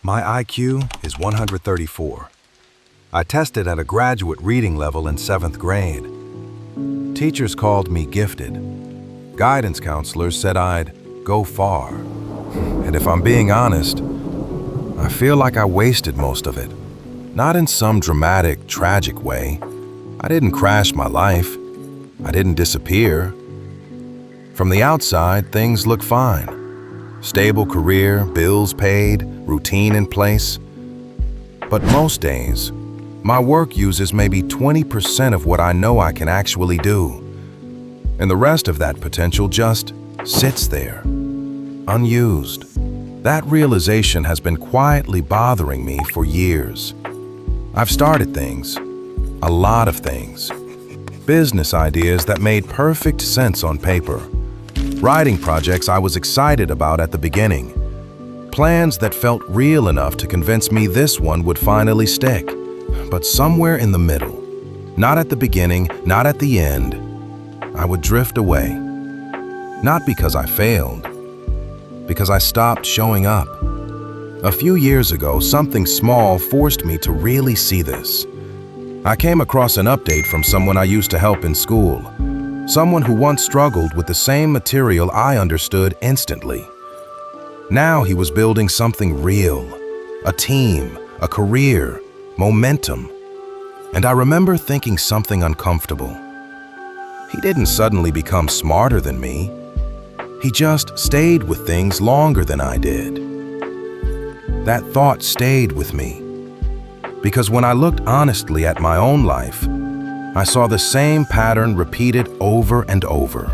My IQ is 134. I tested at a graduate reading level in 7th grade. Teachers called me gifted. Guidance counselors said I'd go far. And if I'm being honest, I feel like I wasted most of it. Not in some dramatic, tragic way. I didn't crash my life. I didn't disappear. From the outside, things look fine. Stable career, bills paid, routine in place. But most days, my work uses maybe 20% of what I know I can actually do. And the rest of that potential just sits there, unused. That realization has been quietly bothering me for years. I've started things, a lot of things. Business ideas that made perfect sense on paper. Writing projects I was excited about at the beginning. Plans that felt real enough to convince me this one would finally stick. But somewhere in the middle, not at the beginning, not at the end, I would drift away. Not because I failed, because I stopped showing up. A few years ago, something small forced me to really see this. I came across an update from someone I used to help in school. Someone who once struggled with the same material I understood instantly. Now he was building something real, a team, a career, momentum. And I remember thinking something uncomfortable. He didn't suddenly become smarter than me. He just stayed with things longer than I did. That thought stayed with me. Because when I looked honestly at my own life, I saw the same pattern repeated over and over.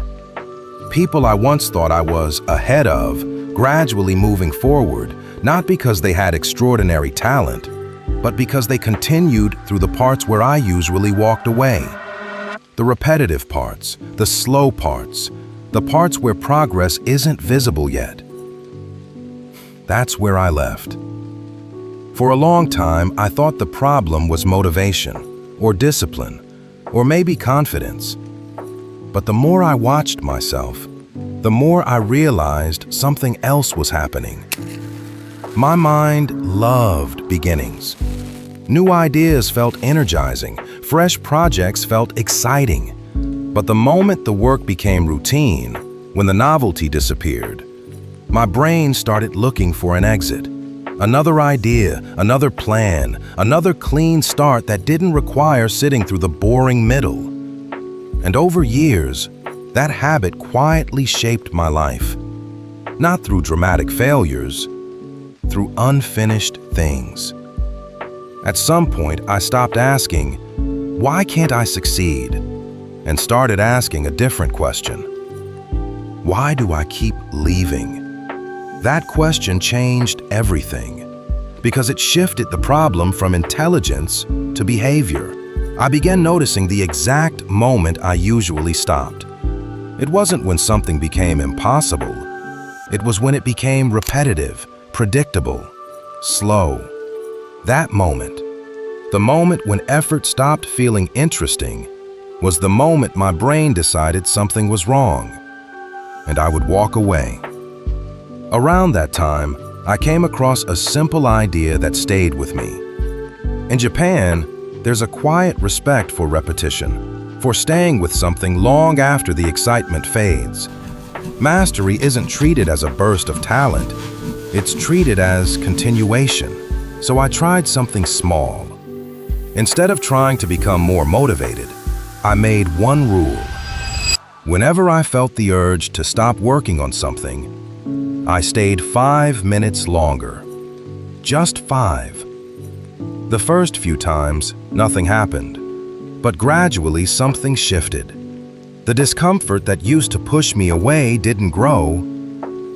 People I once thought I was ahead of, gradually moving forward, not because they had extraordinary talent, but because they continued through the parts where I usually walked away. The repetitive parts, the slow parts, the parts where progress isn't visible yet. That's where I left. For a long time, I thought the problem was motivation, or discipline, or maybe confidence. But the more I watched myself, the more I realized something else was happening. My mind loved beginnings. New ideas felt energizing, fresh projects felt exciting. But the moment the work became routine, when the novelty disappeared, my brain started looking for an exit. Another idea, another plan, another clean start that didn't require sitting through the boring middle. And over years, that habit quietly shaped my life. Not through dramatic failures, through unfinished things. At some point, I stopped asking, why can't I succeed? And started asking a different question. Why do I keep leaving? That question changed everything, because it shifted the problem from intelligence to behavior. I began noticing the exact moment I usually stopped. It wasn't when something became impossible. It was when it became repetitive, predictable, slow. That moment, the moment when effort stopped feeling interesting, was the moment my brain decided something was wrong, and I would walk away. Around that time, I came across a simple idea that stayed with me. In Japan, there's a quiet respect for repetition, for staying with something long after the excitement fades. Mastery isn't treated as a burst of talent, it's treated as continuation. So I tried something small. Instead of trying to become more motivated, I made one rule. Whenever I felt the urge to stop working on something, I stayed 5 minutes longer. Just 5. The first few times, nothing happened, but gradually something shifted. The discomfort that used to push me away didn't grow,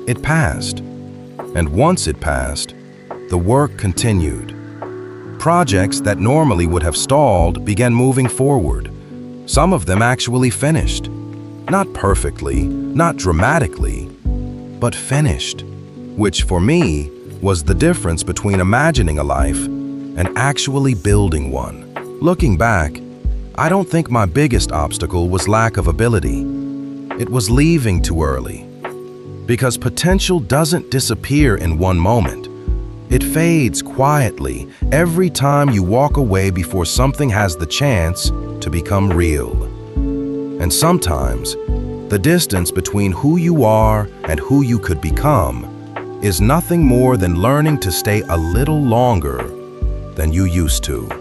it passed. And once it passed, the work continued. Projects that normally would have stalled began moving forward. Some of them actually finished. Not perfectly, not dramatically, but finished, which for me was the difference between imagining a life and actually building one. Looking back, I don't think my biggest obstacle was lack of ability. It was leaving too early. Because potential doesn't disappear in one moment. It fades quietly every time you walk away before something has the chance to become real. And sometimes, the distance between who you are and who you could become is nothing more than learning to stay a little longer than you used to.